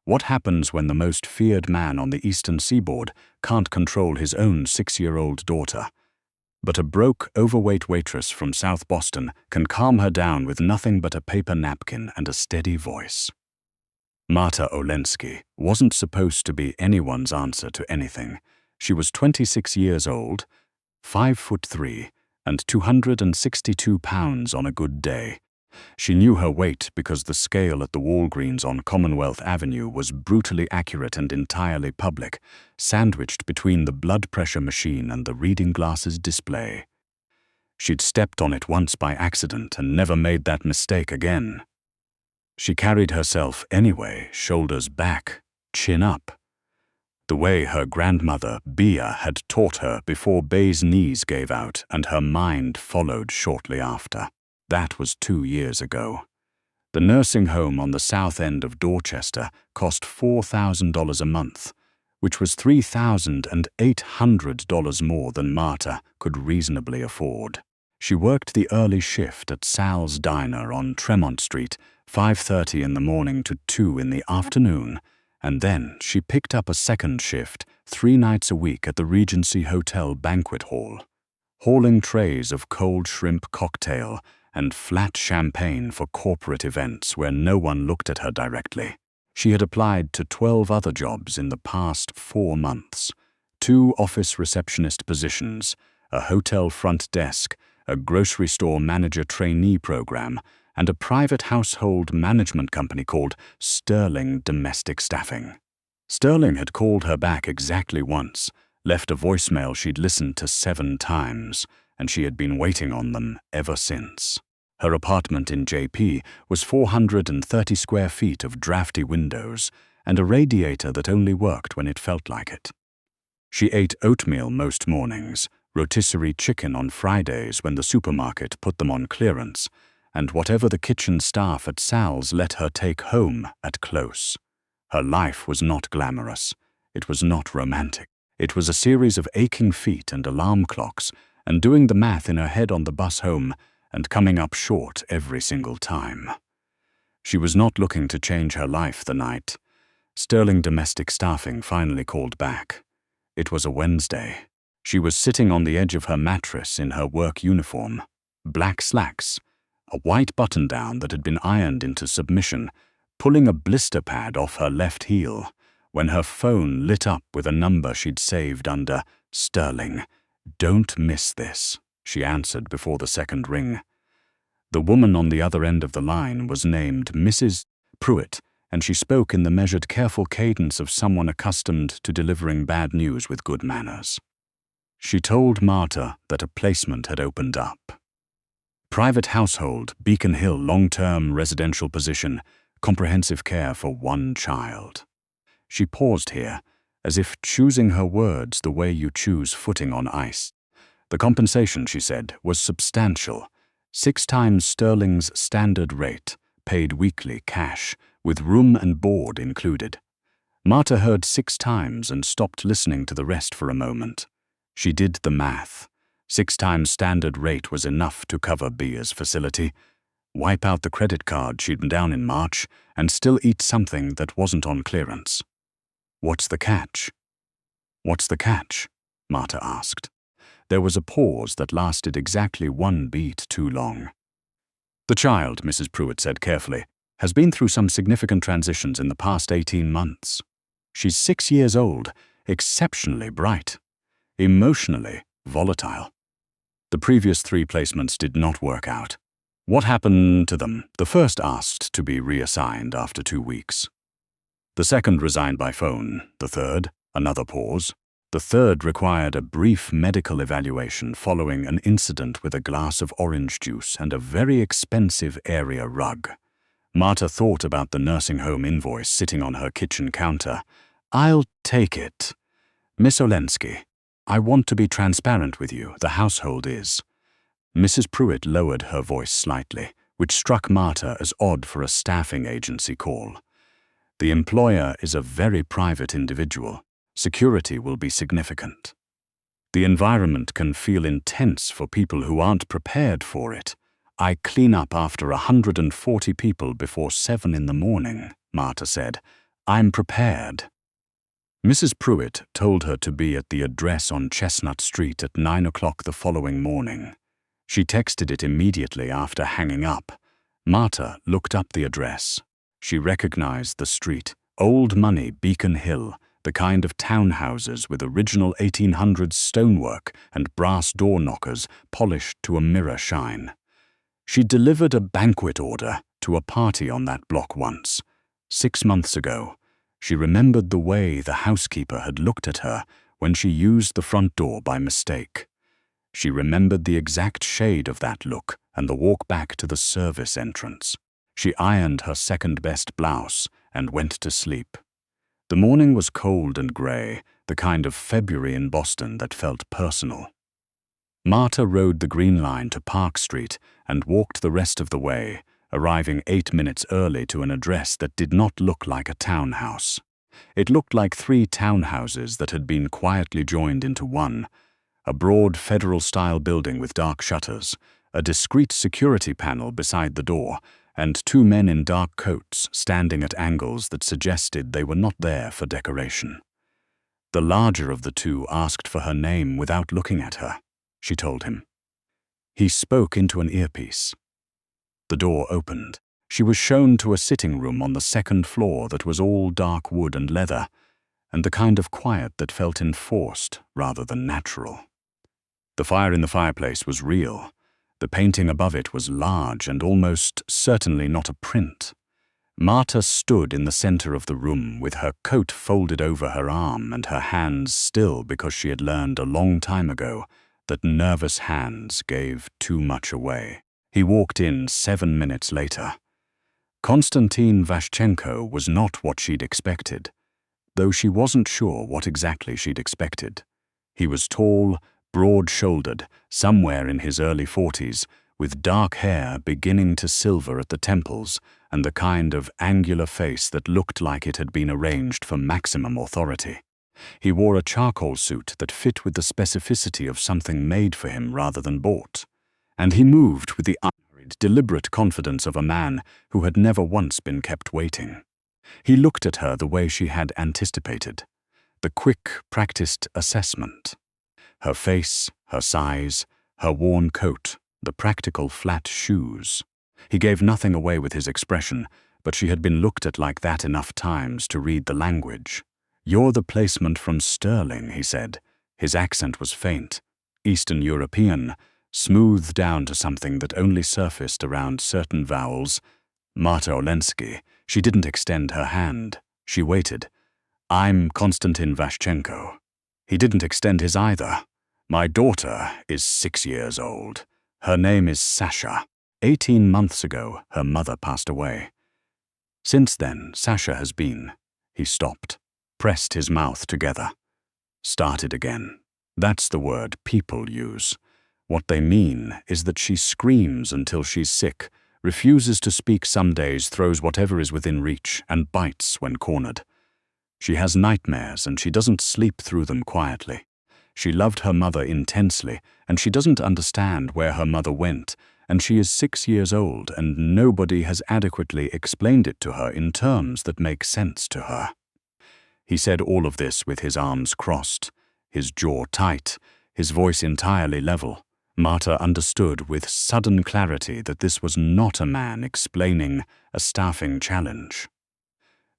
What happens when the most feared man on the eastern seaboard can't control his own 6-year-old daughter? But a broke, overweight waitress from South Boston can calm her down with nothing but a paper napkin and a steady voice. Marta Olenski wasn't supposed to be anyone's answer to anything. She was 26 years old, 5'3", and 262 pounds on a good day. She knew her weight because the scale at the Walgreens on Commonwealth Avenue was brutally accurate and entirely public, sandwiched between the blood pressure machine and the reading glasses display. She'd stepped on it once by accident and never made that mistake again. She carried herself anyway, shoulders back, chin up, the way her grandmother, Bea, had taught her before Bea's knees gave out and her mind followed shortly after. That was 2 years ago. The nursing home on the south end of Dorchester cost $4,000 a month, which was $3,800 more than Marta could reasonably afford. She worked the early shift at Sal's Diner on Tremont Street, 5:30 in the morning to 2 in the afternoon, and then she picked up a second shift 3 nights a week at the Regency Hotel banquet hall, hauling trays of cold shrimp cocktail and flat champagne for corporate events where no one looked at her directly. She had applied to 12 other jobs in the past 4 months, 2 office receptionist positions, a hotel front desk, a grocery store manager trainee program, and a private household management company called Sterling Domestic Staffing. Sterling had called her back exactly once, left a voicemail she'd listened to 7 times, and she had been waiting on them ever since. Her apartment in JP was 430 square feet of drafty windows and a radiator that only worked when it felt like it. She ate oatmeal most mornings, rotisserie chicken on Fridays when the supermarket put them on clearance, and whatever the kitchen staff at Sal's let her take home at close. Her life was not glamorous. It was not romantic. It was a series of aching feet and alarm clocks, and doing the math in her head on the bus home, and coming up short every single time. She was not looking to change her life the night Sterling Domestic Staffing finally called back. It was a Wednesday. She was sitting on the edge of her mattress in her work uniform, black slacks, a white button-down that had been ironed into submission, pulling a blister pad off her left heel, when her phone lit up with a number she'd saved under Sterling. "Don't miss this," she answered before the second ring. The woman on the other end of the line was named Mrs. Pruitt, and she spoke in the measured, careful cadence of someone accustomed to delivering bad news with good manners. She told Marta that a placement had opened up. Private household, Beacon Hill long-term residential position, comprehensive care for 1 child. She paused here, as if choosing her words the way you choose footing on ice. The compensation, she said, was substantial, 6 times Sterling's standard rate, paid weekly cash, with room and board included. Marta heard 6 times and stopped listening to the rest for a moment. She did the math. 6 times standard rate was enough to cover Bea's facility, wipe out the credit card she'd been down in March, and still eat something that wasn't on clearance. "What's the catch?" "What's the catch?" Marta asked. There was a pause that lasted exactly 1 beat too long. "The child," Mrs. Pruitt said carefully, "has been through some significant transitions in the past 18 months. She's 6 years old, exceptionally bright, emotionally volatile. The previous 3 placements did not work out." "What happened to them?" The first asked to be reassigned after 2 weeks. The second resigned by phone. The third, another pause. The third required a brief medical evaluation following an incident with a glass of orange juice and a very expensive area rug. Marta thought about the nursing home invoice sitting on her kitchen counter. "I'll take it. Miss Olenski, I want to be transparent with you. The household is." Mrs. Pruitt lowered her voice slightly, which struck Marta as odd for a staffing agency call. "The employer is a very private individual. Security will be significant. The environment can feel intense for people who aren't prepared for it. I clean up after 140 people before 7 in the morning," Marta said. I'm prepared." Mrs. Pruitt told her to be at the address on Chestnut Street at 9 o'clock the following morning. She texted it immediately after hanging up. Marta looked up the address. She recognized the street, old money Beacon Hill, the kind of townhouses with original 1800s stonework and brass door knockers polished to a mirror shine. She'd delivered a banquet order to a party on that block once, 6 months ago. She remembered the way the housekeeper had looked at her when she used the front door by mistake. She remembered the exact shade of that look and the walk back to the service entrance. She ironed her second-best blouse and went to sleep. The morning was cold and grey, the kind of February in Boston that felt personal. Marta rode the Green Line to Park Street and walked the rest of the way, arriving 8 minutes early to an address that did not look like a townhouse. It looked like 3 townhouses that had been quietly joined into one: a broad federal-style building with dark shutters, a discreet security panel beside the door, and 2 men in dark coats standing at angles that suggested they were not there for decoration. The larger of the 2 asked for her name without looking at her, she told him. He spoke into an earpiece. The door opened. She was shown to a sitting room on the 2nd floor that was all dark wood and leather, and the kind of quiet that felt enforced rather than natural. The fire in the fireplace was real. The painting above it was large and almost certainly not a print. Marta stood in the center of the room with her coat folded over her arm and her hands still because she had learned a long time ago that nervous hands gave too much away. He walked in 7 minutes later. Konstantin Vashchenko was not what she'd expected, though she wasn't sure what exactly she'd expected. He was tall, broad-shouldered, somewhere in his early 40s, with dark hair beginning to silver at the temples and the kind of angular face that looked like it had been arranged for maximum authority. He wore a charcoal suit that fit with the specificity of something made for him rather than bought, and he moved with the unhurried, deliberate confidence of a man who had never once been kept waiting. He looked at her the way she had anticipated, the quick, practiced assessment. Her face, her size, her worn coat, the practical flat shoes. He gave nothing away with his expression, but she had been looked at like that enough times to read the language. "You're the placement from Sterling," he said. His accent was faint, Eastern European, smoothed down to something that only surfaced around certain vowels. Marta Olenski. She didn't extend her hand. She waited. "I'm Konstantin Vashchenko." He didn't extend his either. "My daughter is 6 years old. Her name is Sasha. 18 months ago, her mother passed away. Since then, Sasha has been..." He stopped, pressed his mouth together. Started again. That's the word people use. What they mean is that she screams until she's sick, refuses to speak some days, throws whatever is within reach, and bites when cornered. She has nightmares and she doesn't sleep through them quietly. She loved her mother intensely, and she doesn't understand where her mother went, and she is 6 years old, and nobody has adequately explained it to her in terms that make sense to her. He said all of this with his arms crossed, his jaw tight, his voice entirely level. Marta understood with sudden clarity that this was not a man explaining a staffing challenge.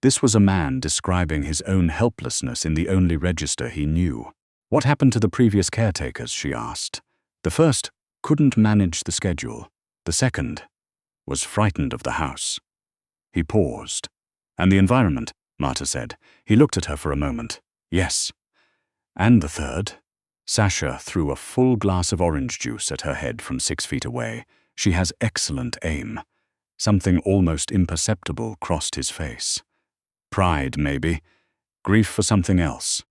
This was a man describing his own helplessness in the only register he knew. "What happened to the previous caretakers?" she asked. "The first couldn't manage the schedule. The second was frightened of the house." He paused. "And the environment?" Marta said. He looked at her for a moment. "Yes." "And the third?" Sasha threw a full glass of orange juice at her head from 6 feet away. "She has excellent aim." Something almost imperceptible crossed his face. "Pride, maybe. Grief for something else."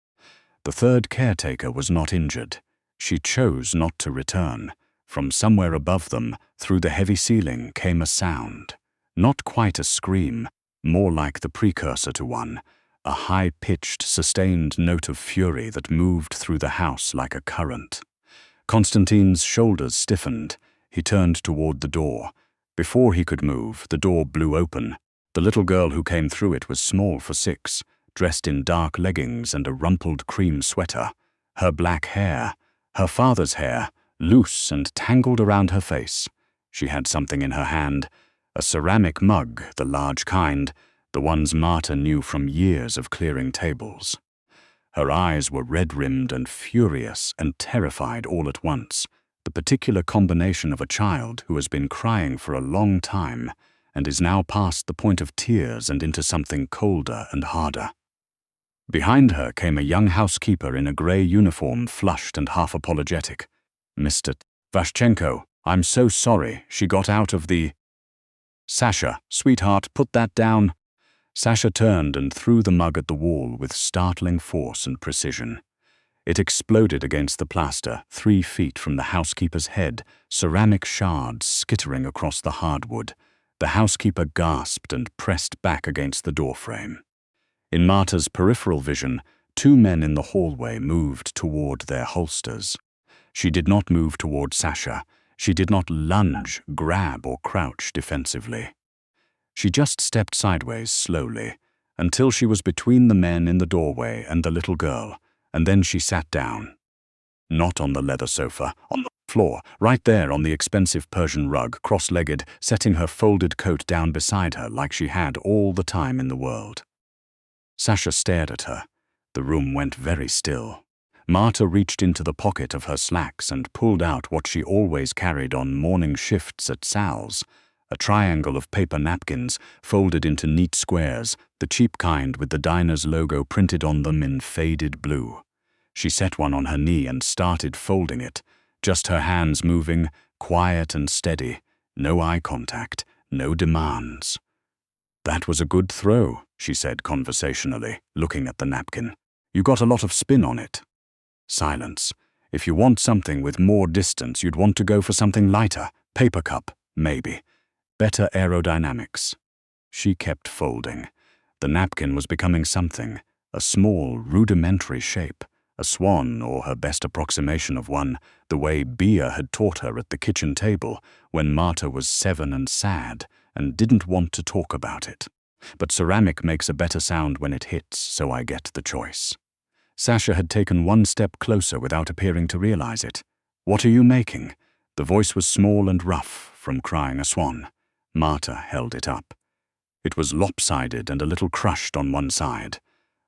The third caretaker was not injured. She chose not to return. From somewhere above them, through the heavy ceiling, came a sound. Not quite a scream, more like the precursor to one. A high-pitched, sustained note of fury that moved through the house like a current. Konstantin's shoulders stiffened. He turned toward the door. Before he could move, the door blew open. The little girl who came through it was small for 6, dressed in dark leggings and a rumpled cream sweater. Her black hair, her father's hair, loose and tangled around her face. She had something in her hand, a ceramic mug, the large kind, the ones Marta knew from years of clearing tables. Her eyes were red-rimmed and furious and terrified all at once, the particular combination of a child who has been crying for a long time and is now past the point of tears and into something colder and harder. Behind her came a young housekeeper in a grey uniform, flushed and half apologetic. "Mr. Vashchenko, I'm so sorry. She got out of the—" "Sasha, sweetheart, put that down." Sasha turned and threw the mug at the wall with startling force and precision. It exploded against the plaster, 3 feet from the housekeeper's head, ceramic shards skittering across the hardwood. The housekeeper gasped and pressed back against the doorframe. In Marta's peripheral vision, 2 men in the hallway moved toward their holsters. She did not move toward Sasha. She did not lunge, grab, or crouch defensively. She just stepped sideways slowly, until she was between the men in the doorway and the little girl, and then she sat down. Not on the leather sofa, on the floor, right there on the expensive Persian rug, cross-legged, setting her folded coat down beside her like she had all the time in the world. Sasha stared at her. The room went very still. Marta reached into the pocket of her slacks and pulled out what she always carried on morning shifts at Sal's, a triangle of paper napkins folded into neat squares, the cheap kind with the diner's logo printed on them in faded blue. She set one on her knee and started folding it, just her hands moving, quiet and steady, no eye contact, no demands. "That was a good throw," she said conversationally, looking at the napkin. "You got a lot of spin on it." Silence. If you want something with more distance, you'd want to go for something lighter. Paper cup, maybe. Better aerodynamics. She kept folding. The napkin was becoming something, a small, rudimentary shape, a swan or her best approximation of one, the way Bia had taught her at the kitchen table when Marta was 7 and sad and didn't want to talk about it. But ceramic makes a better sound when it hits, so I get the choice. Sasha had taken 1 step closer without appearing to realize it. "What are you making?" The voice was small and rough from crying a swan. Marta held it up. It was lopsided and a little crushed on one side.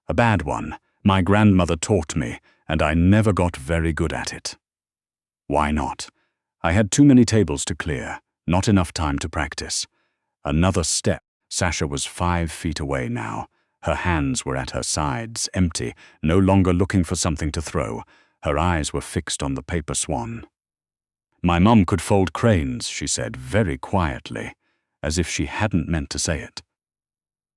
"A bad one. My grandmother taught me, and I never got very good at it." "Why not?" "I had too many tables to clear, not enough time to practice." Another step. Sasha was 5 feet away now. Her hands were at her sides, empty, no longer looking for something to throw. Her eyes were fixed on the paper swan. "My mum could fold cranes," she said very quietly, as if she hadn't meant to say it.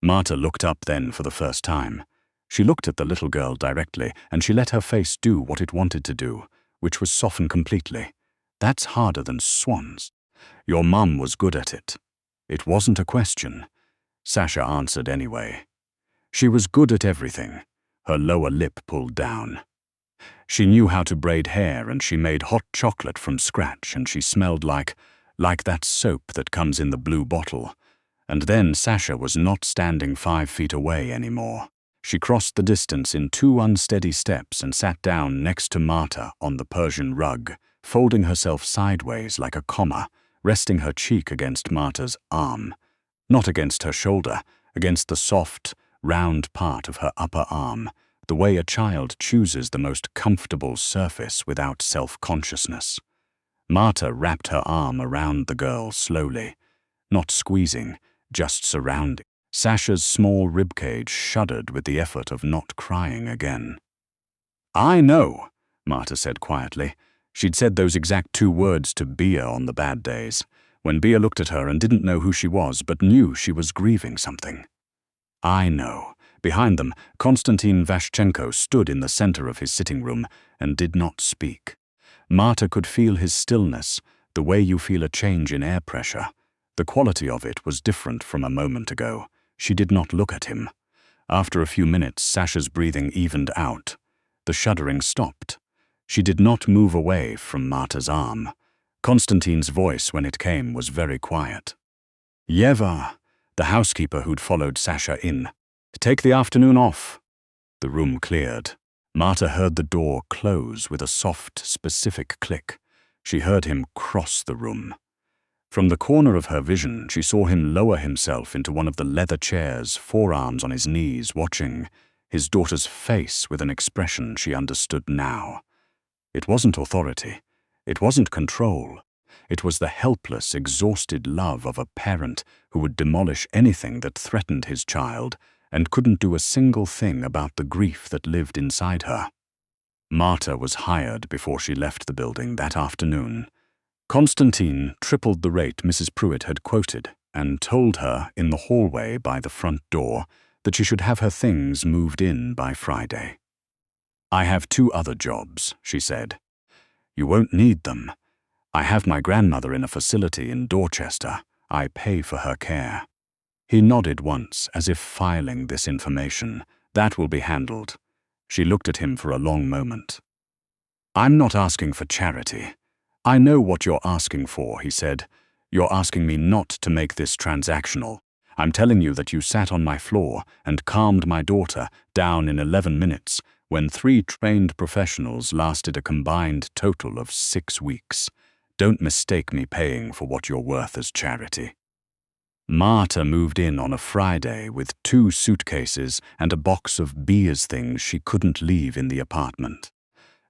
Marta looked up then for the first time. She looked at the little girl directly, and she let her face do what it wanted to do, which was soften completely. "That's harder than swans. Your mum was good at it." It wasn't a question. Sasha answered anyway. She was good at everything. Her lower lip pulled down. She knew how to braid hair, and she made hot chocolate from scratch, and she smelled like that soap that comes in the blue bottle. And then Sasha was not standing 5 feet away anymore. She crossed the distance in 2 unsteady steps and sat down next to Marta on the Persian rug, folding herself sideways like a comma, resting her cheek against Marta's arm. Not against her shoulder, against the soft, round part of her upper arm, the way a child chooses the most comfortable surface without self-consciousness. Marta wrapped her arm around the girl slowly, not squeezing, just surrounding. Sasha's small ribcage shuddered with the effort of not crying again. "I know," Marta said quietly. She'd said those exact 2 words to Bia on the bad days, when Bia looked at her and didn't know who she was but knew she was grieving something. "I know." Behind them, Konstantin Vashchenko stood in the center of his sitting room and did not speak. Marta could feel his stillness, the way you feel a change in air pressure. The quality of it was different from a moment ago. She did not look at him. After a few minutes, Sasha's breathing evened out. The shuddering stopped. She did not move away from Marta's arm. Konstantin's voice, when it came, was very quiet. "Yeva, the housekeeper who'd followed Sasha in. "Take the afternoon off." The room cleared. Marta heard the door close with a soft, specific click. She heard him cross the room. From the corner of her vision, she saw him lower himself into one of the leather chairs, forearms on his knees, watching his daughter's face with an expression she understood now. It wasn't authority. It wasn't control. It was the helpless, exhausted love of a parent who would demolish anything that threatened his child and couldn't do a single thing about the grief that lived inside her. Marta was hired before she left the building that afternoon. Constantine tripled the rate Mrs. Pruitt had quoted and told her in the hallway by the front door that she should have her things moved in by Friday. "I have 2 other jobs," she said. "You won't need them. I have my grandmother in a facility in Dorchester. I pay for her care." He nodded once, as if filing this information. "That will be handled." She looked at him for a long moment. "I'm not asking for charity. I know what you're asking for," he said. "You're asking me not to make this transactional. I'm telling you that you sat on my floor and calmed my daughter down in 11 minutes when 3 trained professionals lasted a combined total of 6 weeks. Don't mistake me paying for what you're worth as charity." Marta moved in on a Friday with 2 suitcases and a box of Beer's things she couldn't leave in the apartment.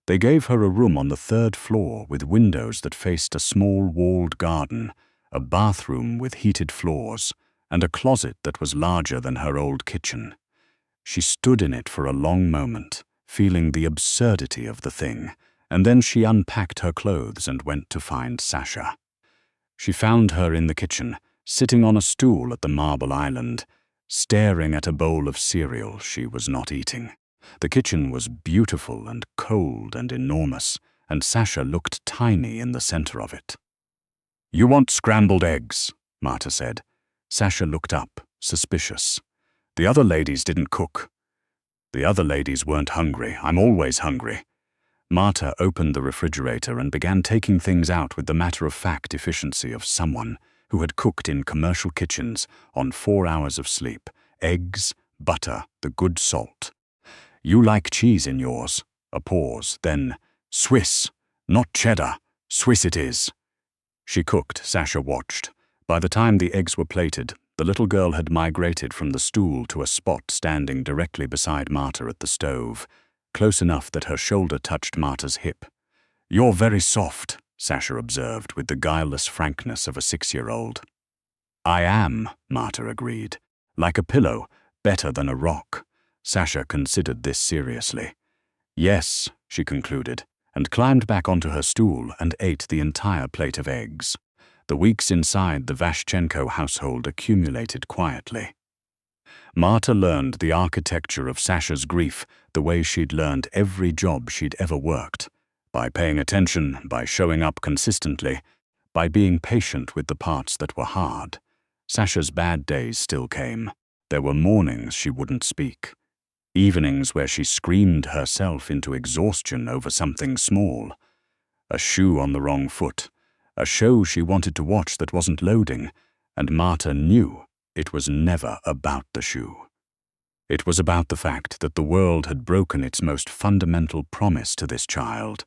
They gave her a room on the 3rd floor with windows that faced a small walled garden, a bathroom with heated floors, and a closet that was larger than her old kitchen. She stood in it for a long moment, feeling the absurdity of the thing, and then she unpacked her clothes and went to find Sasha. She found her in the kitchen, sitting on a stool at the marble island, staring at a bowl of cereal she was not eating. The kitchen was beautiful and cold and enormous, and Sasha looked tiny in the center of it. "You want scrambled eggs," Marta said. Sasha looked up, suspicious. "The other ladies didn't cook." "The other ladies weren't hungry. I'm always hungry." Marta opened the refrigerator and began taking things out with the matter-of-fact efficiency of someone who had cooked in commercial kitchens on 4 hours of sleep. Eggs, butter, the good salt. "You like cheese in yours." A pause, then, "Swiss, not cheddar. Swiss it is." She cooked. Sasha watched. By the time the eggs were plated, the little girl had migrated from the stool to a spot standing directly beside Marta at the stove, close enough that her shoulder touched Marta's hip. "You're very soft," Sasha observed with the guileless frankness of a 6-year-old. "I am," Marta agreed. "Like a pillow, better than a rock." Sasha considered this seriously. "Yes," she concluded, and climbed back onto her stool and ate the entire plate of eggs. The weeks inside the Vashchenko household accumulated quietly. Marta learned the architecture of Sasha's grief the way she'd learned every job she'd ever worked. By paying attention, by showing up consistently, by being patient with the parts that were hard. Sasha's bad days still came. There were mornings she wouldn't speak. Evenings where she screamed herself into exhaustion over something small. A shoe on the wrong foot. A show she wanted to watch that wasn't loading, and Marta knew it was never about the shoe. It was about the fact that the world had broken its most fundamental promise to this child,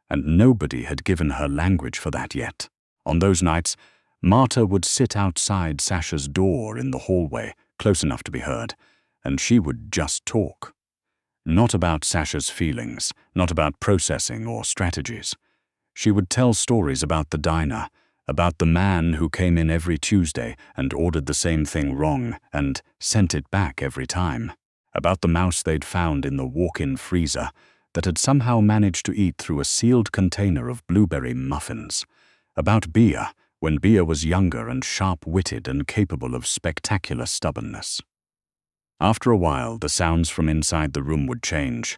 and nobody had given her language for that yet. On those nights, Marta would sit outside Sasha's door in the hallway, close enough to be heard, and she would just talk. Not about Sasha's feelings, not about processing or strategies. She would tell stories about the diner, about the man who came in every Tuesday and ordered the same thing wrong and sent it back every time, about the mouse they'd found in the walk-in freezer that had somehow managed to eat through a sealed container of blueberry muffins, about Bea when Bea was younger and sharp-witted and capable of spectacular stubbornness. After a while, the sounds from inside the room would change,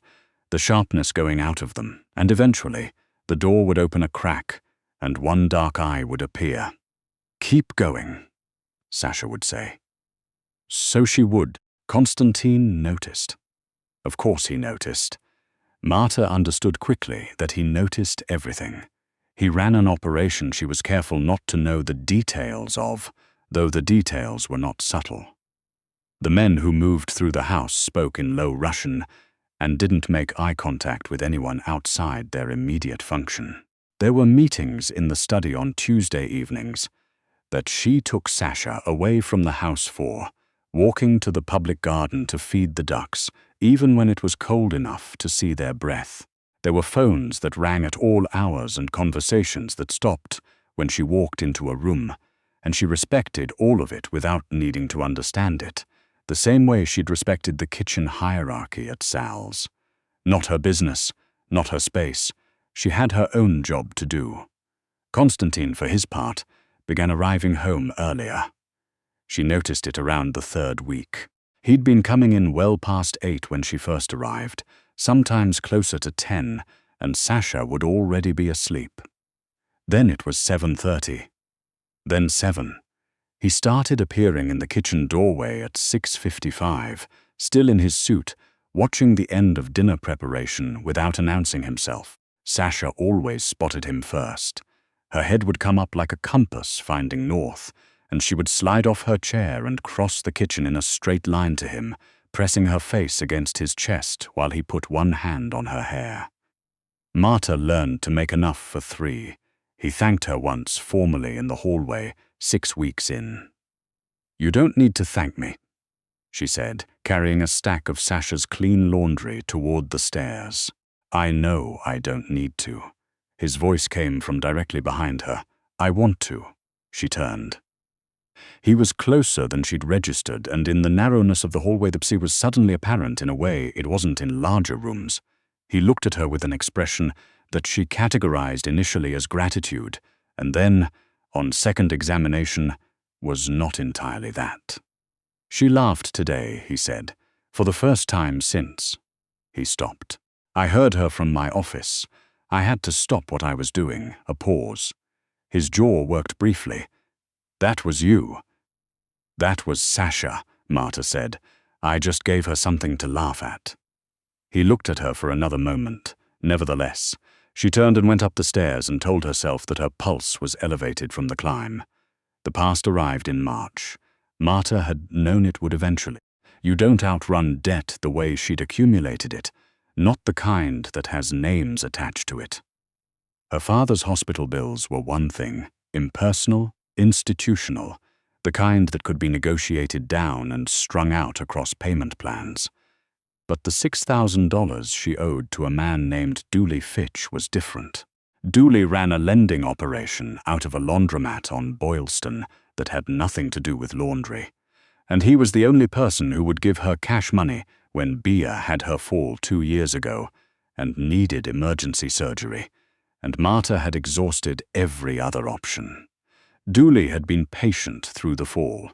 the sharpness going out of them, and eventually, the door would open a crack, and one dark eye would appear. "Keep going," Sasha would say. So she would. Constantine noticed. Of course he noticed. Marta understood quickly that he noticed everything. He ran an operation she was careful not to know the details of, though the details were not subtle. The men who moved through the house spoke in low Russian and didn't make eye contact with anyone outside their immediate function. There were meetings in the study on Tuesday evenings that she took Sasha away from the house for, walking to the public garden to feed the ducks, even when it was cold enough to see their breath. There were phones that rang at all hours and conversations that stopped when she walked into a room, and she respected all of it without needing to understand it, the same way she'd respected the kitchen hierarchy at Sal's. Not her business, not her space. She had her own job to do. Constantine, for his part, began arriving home earlier. She noticed it around the third week. He'd been coming in well past 8 when she first arrived, sometimes closer to 10, and Sasha would already be asleep. Then it was 7:30. Then 7. He started appearing in the kitchen doorway at 6:55, still in his suit, watching the end of dinner preparation without announcing himself. Sasha always spotted him first. Her head would come up like a compass finding north, and she would slide off her chair and cross the kitchen in a straight line to him, pressing her face against his chest while he put one hand on her hair. Marta learned to make enough for 3. He thanked her once formally in the hallway, 6 weeks in. "You don't need to thank me," she said, carrying a stack of Sasha's clean laundry toward the stairs. "I know I don't need to." His voice came from directly behind her. "I want to." She turned. He was closer than she'd registered, and in the narrowness of the hallway the psi was suddenly apparent in a way it wasn't in larger rooms. He looked at her with an expression that she categorized initially as gratitude, and then, on second examination, was not entirely that. "She laughed today," he said, "for the first time since." He stopped. "I heard her from my office. I had to stop what I was doing." A pause. His jaw worked briefly. "That was you." "That was Sasha," Marta said. "I just gave her something to laugh at." He looked at her for another moment. Nevertheless, she turned and went up the stairs and told herself that her pulse was elevated from the climb. The past arrived in March. Marta had known it would eventually. You don't outrun debt the way she'd accumulated it, not the kind that has names attached to it. Her father's hospital bills were one thing, impersonal, institutional, the kind that could be negotiated down and strung out across payment plans. But the $6,000 she owed to a man named Dooley Fitch was different. Dooley ran a lending operation out of a laundromat on Boylston that had nothing to do with laundry, and he was the only person who would give her cash money when Bia had her fall 2 years ago and needed emergency surgery, and Marta had exhausted every other option. Dooley had been patient through the fall.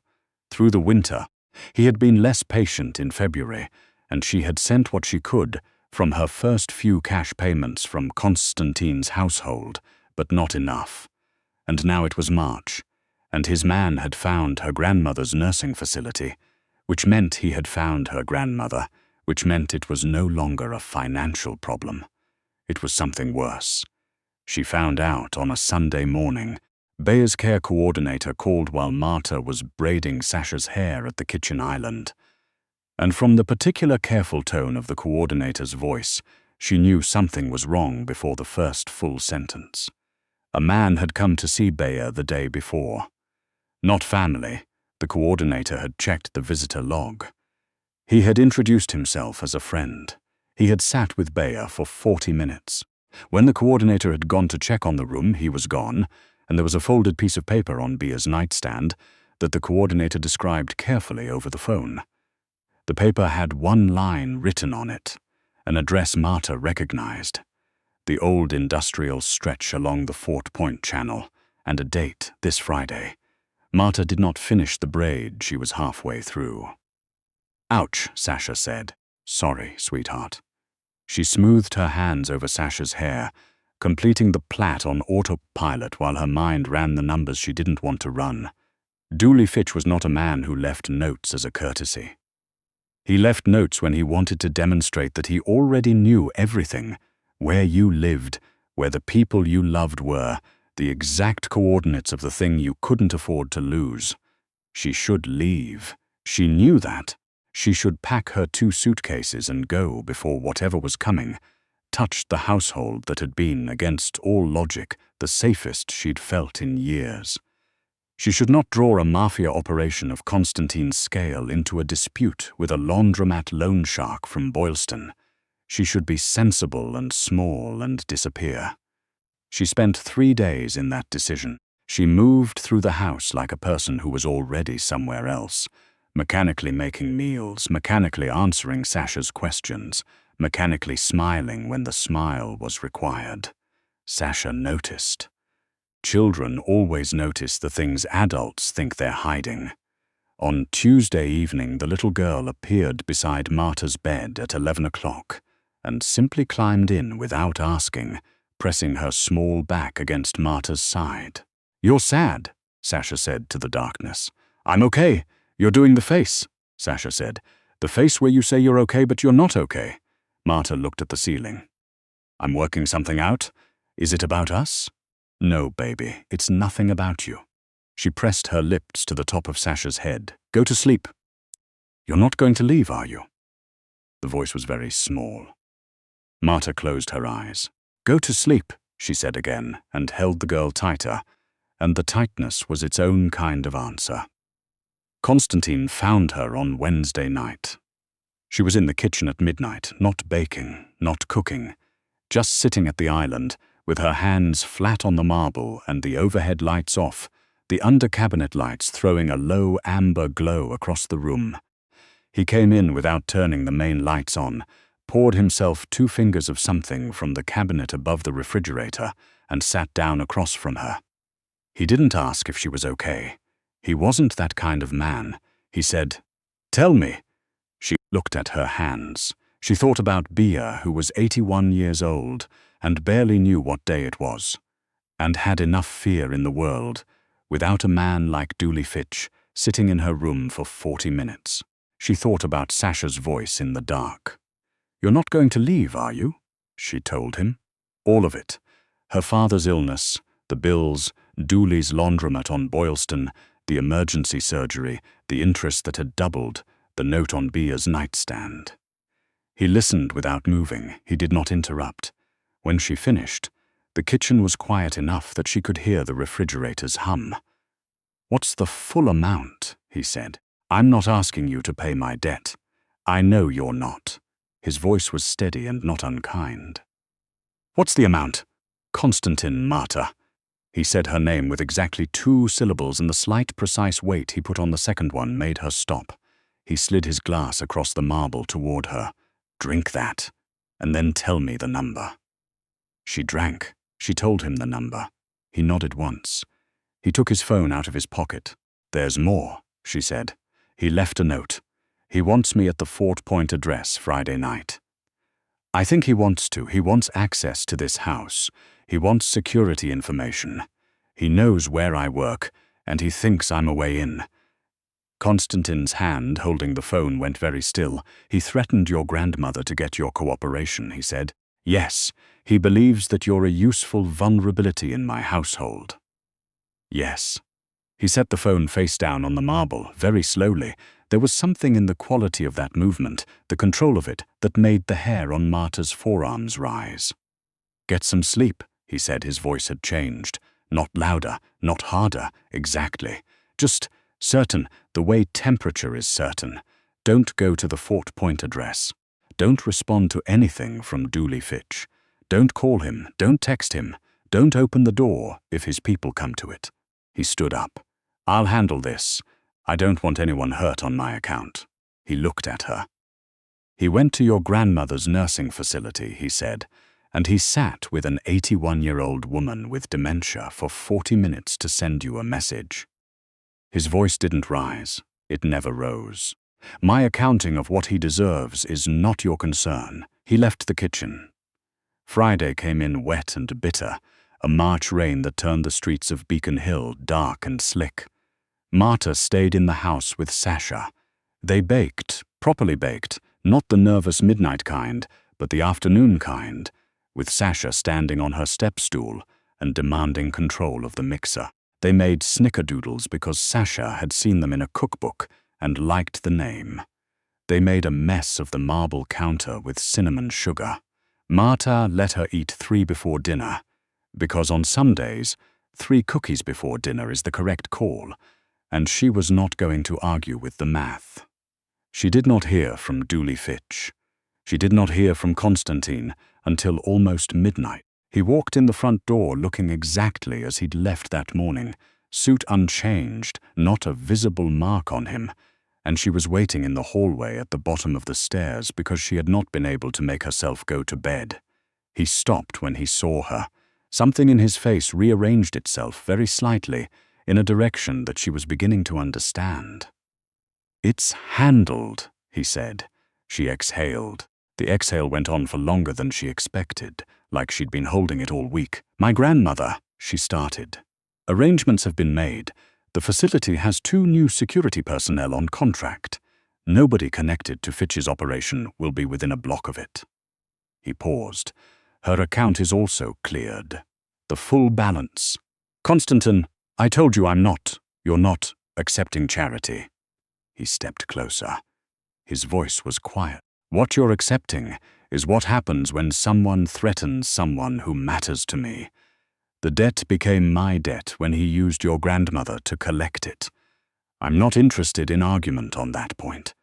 Through the winter, he had been less patient in February, and she had sent what she could from her first few cash payments from Constantine's household, but not enough. And now it was March, and his man had found her grandmother's nursing facility, which meant he had found her grandmother, which meant it was no longer a financial problem. It was something worse. She found out on a Sunday morning. Baya's care coordinator called while Marta was braiding Sasha's hair at the kitchen island. And from the particular careful tone of the coordinator's voice, she knew something was wrong before the first full sentence. A man had come to see Baya the day before. Not family, the coordinator had checked the visitor log. He had introduced himself as a friend. He had sat with Baya for 40 minutes. When the coordinator had gone to check on the room, he was gone, and there was a folded piece of paper on Baya's nightstand that the coordinator described carefully over the phone. The paper had one line written on it, an address Marta recognized, the old industrial stretch along the Fort Point Channel, and a date, this Friday. Marta did not finish the braid, she was halfway through. "Ouch," Sasha said. "Sorry, sweetheart." She smoothed her hands over Sasha's hair, completing the plait on autopilot while her mind ran the numbers she didn't want to run. Dooley Fitch was not a man who left notes as a courtesy. He left notes when he wanted to demonstrate that he already knew everything, where you lived, where the people you loved were, the exact coordinates of the thing you couldn't afford to lose. She should leave. She knew that. She should pack her 2 suitcases and go before whatever was coming touched the household that had been, against all logic, the safest she'd felt in years. She should not draw a mafia operation of Constantine's scale into a dispute with a laundromat loan shark from Boylston. She should be sensible and small and disappear. She spent 3 days in that decision. She moved through the house like a person who was already somewhere else, mechanically making meals, mechanically answering Sasha's questions, mechanically smiling when the smile was required. Sasha noticed. Children always notice the things adults think they're hiding. On Tuesday evening, the little girl appeared beside Marta's bed at 11 o'clock and simply climbed in without asking, pressing her small back against Marta's side. "You're sad," Sasha said to the darkness. "I'm okay. You're doing the face," Sasha said. "The face where you say you're okay but you're not okay." Marta looked at the ceiling. "I'm working something out. Is it about us?" "No, baby, it's nothing about you." She pressed her lips to the top of Sasha's head. "Go to sleep." "You're not going to leave, are you?" The voice was very small. Marta closed her eyes. "Go to sleep," she said again, and held the girl tighter, and the tightness was its own kind of answer. Constantine found her on Wednesday night. She was in the kitchen at midnight, not baking, not cooking, just sitting at the island, with her hands flat on the marble and the overhead lights off, the under-cabinet lights throwing a low amber glow across the room. He came in without turning the main lights on, poured himself 2 fingers of something from the cabinet above the refrigerator, and sat down across from her. He didn't ask if she was okay. He wasn't that kind of man. He said, "Tell me." She looked at her hands. She thought about Bia, who was 81 years old and barely knew what day it was, and had enough fear in the world, without a man like Dooley Fitch sitting in her room for 40 minutes. She thought about Sasha's voice in the dark. "You're not going to leave, are you?" she told him. All of it. Her father's illness, the bills, Dooley's laundromat on Boylston, the emergency surgery, the interest that had doubled, the note on Bia's nightstand. He listened without moving. He did not interrupt. When she finished, the kitchen was quiet enough that she could hear the refrigerator's hum. "What's the full amount?" he said. "I'm not asking you to pay my debt. I know you're not." His voice was steady and not unkind. "What's the amount?" "Constantine, Marta." He said her name with exactly 2 syllables, and the slight, precise weight he put on the second one made her stop. He slid his glass across the marble toward her. "Drink that, and then tell me the number." She drank. She told him the number. He nodded once. He took his phone out of his pocket. "There's more," she said. He left a note. "He wants me at the Fort Point address Friday night." "I think he wants to. He wants access to this house. He wants security information. He knows where I work, and he thinks I'm a way in." Constantine's hand holding the phone went very still. "He threatened your grandmother to get your cooperation," he said. "Yes, he believes that you're a useful vulnerability in my household." "Yes." He set the phone face down on the marble, very slowly. There was something in the quality of that movement, the control of it, that made the hair on Marta's forearms rise. "Get some sleep," he said. His voice had changed. Not louder, not harder, exactly. Just certain, the way temperature is certain. Don't go to the Fort Point address. Don't respond to anything from Dooley Fitch. Don't call him, don't text him. Don't open the door if his people come to it. He stood up. "I'll handle this. I don't want anyone hurt on my account." He looked at her. "He went to your grandmother's nursing facility," he said, "and he sat with an 81-year-old woman with dementia for 40 minutes to send you a message." His voice didn't rise. It never rose. "My accounting of what he deserves is not your concern." He left the kitchen. Friday came in wet and bitter, a March rain that turned the streets of Beacon Hill dark and slick. Marta stayed in the house with Sasha. They baked, properly baked, not the nervous midnight kind, but the afternoon kind, with Sasha standing on her step stool and demanding control of the mixer. They made snickerdoodles because Sasha had seen them in a cookbook and liked the name. They made a mess of the marble counter with cinnamon sugar. Marta let her eat 3 before dinner, because on some days, 3 cookies before dinner is the correct call, and she was not going to argue with the math. She did not hear from Dooley Fitch. She did not hear from Constantine until almost midnight. He walked in the front door looking exactly as he'd left that morning, suit unchanged, not a visible mark on him, and she was waiting in the hallway at the bottom of the stairs because she had not been able to make herself go to bed. He stopped when he saw her. Something in his face rearranged itself very slightly in a direction that she was beginning to understand. "It's handled," he said. She exhaled. The exhale went on for longer than she expected, like she'd been holding it all week. "My grandmother," she started. "Arrangements have been made. The facility has 2 new security personnel on contract. Nobody connected to Fitch's operation will be within a block of it." He paused. "Her account is also cleared. The full balance. Constantine, I told you you're not accepting charity." He stepped closer. His voice was quiet. "What you're accepting is what happens when someone threatens someone who matters to me. The debt became my debt when he used your grandmother to collect it. I'm not interested in argument on that point."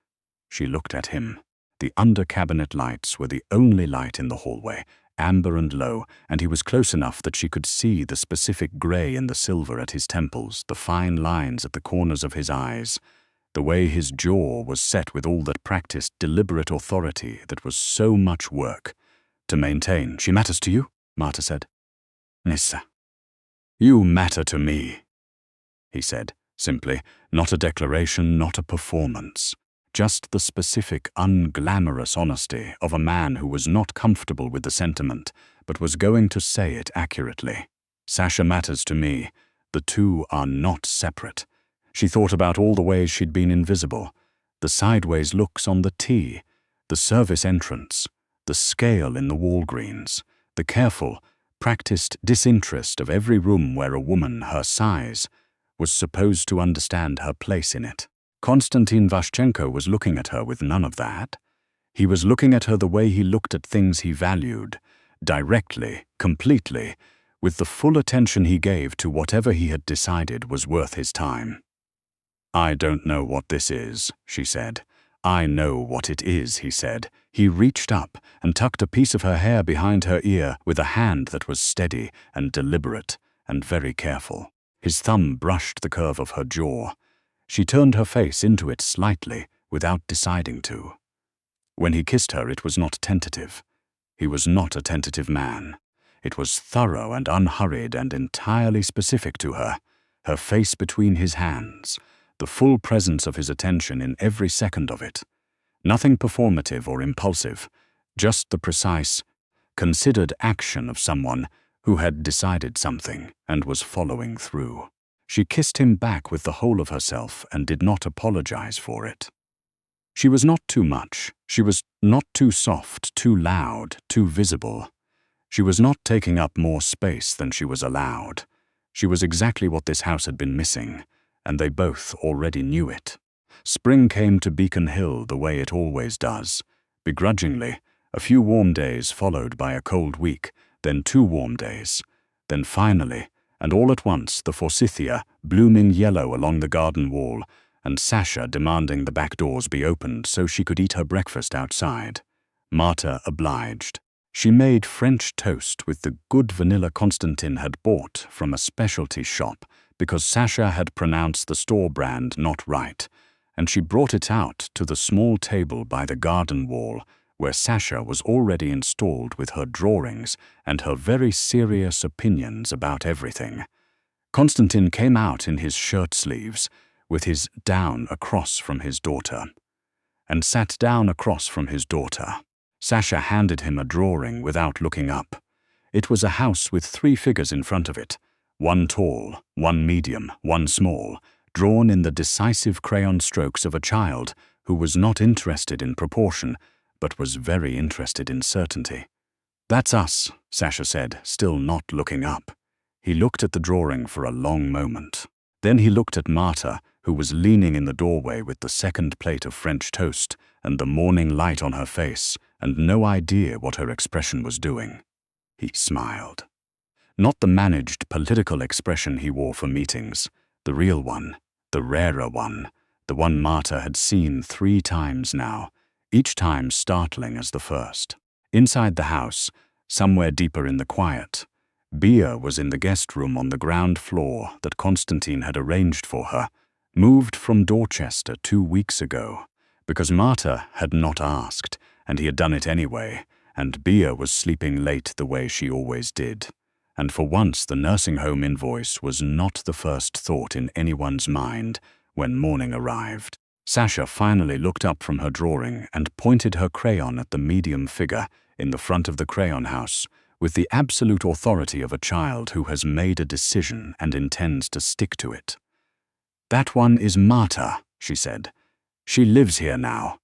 She looked at him. The under-cabinet lights were the only light in the hallway, amber and low, and he was close enough that she could see the specific grey in the silver at his temples, the fine lines at the corners of his eyes, the way his jaw was set with all that practiced deliberate authority that was so much work to maintain. "She matters to you?" Marta said. "Nissa. You matter to me," he said, simply, not a declaration, not a performance. Just the specific, unglamorous honesty of a man who was not comfortable with the sentiment, but was going to say it accurately. "Sasha matters to me. The 2 are not separate." She thought about all the ways she'd been invisible, the sideways looks on the tea, the service entrance, the scale in the Walgreens, the careful, practiced disinterest of every room where a woman her size was supposed to understand her place in it. Konstantin Vashchenko was looking at her with none of that. He was looking at her the way he looked at things he valued, directly, completely, with the full attention he gave to whatever he had decided was worth his time. "I don't know what this is," she said. "I know what it is," he said. He reached up and tucked a piece of her hair behind her ear with a hand that was steady and deliberate and very careful. His thumb brushed the curve of her jaw. She turned her face into it slightly, without deciding to. When he kissed her, it was not tentative. He was not a tentative man. It was thorough and unhurried and entirely specific to her, her face between his hands, the full presence of his attention in every second of it. Nothing performative or impulsive, just the precise, considered action of someone who had decided something and was following through. She kissed him back with the whole of herself and did not apologize for it. She was not too much. She was not too soft, too loud, too visible. She was not taking up more space than she was allowed. She was exactly what this house had been missing, and they both already knew it. Spring came to Beacon Hill the way it always does, begrudgingly, a few warm days followed by a cold week, then 2 warm days, then finally, and all at once, the forsythia blooming yellow along the garden wall, and Sasha demanding the back doors be opened so she could eat her breakfast outside. Marta obliged. She made French toast with the good vanilla Constantine had bought from a specialty shop because Sasha had pronounced the store brand not right, and she brought it out to the small table by the garden wall where Sasha was already installed with her drawings and her very serious opinions about everything. Constantine came out in his shirt sleeves, with his down across from his daughter, and sat down across from his daughter. Sasha handed him a drawing without looking up. It was a house with 3 figures in front of it, 1 tall, 1 medium, 1 small, drawn in the decisive crayon strokes of a child who was not interested in proportion, but was very interested in certainty. "That's us," Sasha said, still not looking up. He looked at the drawing for a long moment. Then he looked at Marta, who was leaning in the doorway with the second plate of French toast and the morning light on her face, and no idea what her expression was doing. He smiled. Not the managed political expression he wore for meetings, the real one, the rarer one, the one Marta had seen 3 times now, each time startling as the first. Inside the house, somewhere deeper in the quiet, Bia was in the guest room on the ground floor that Constantine had arranged for her, moved from Dorchester 2 weeks ago, because Marta had not asked, and he had done it anyway, and Bia was sleeping late the way she always did. And for once the nursing home invoice was not the first thought in anyone's mind when morning arrived. Sasha finally looked up from her drawing and pointed her crayon at the medium figure in the front of the crayon house, with the absolute authority of a child who has made a decision and intends to stick to it. "That one is Marta," she said. "She lives here now."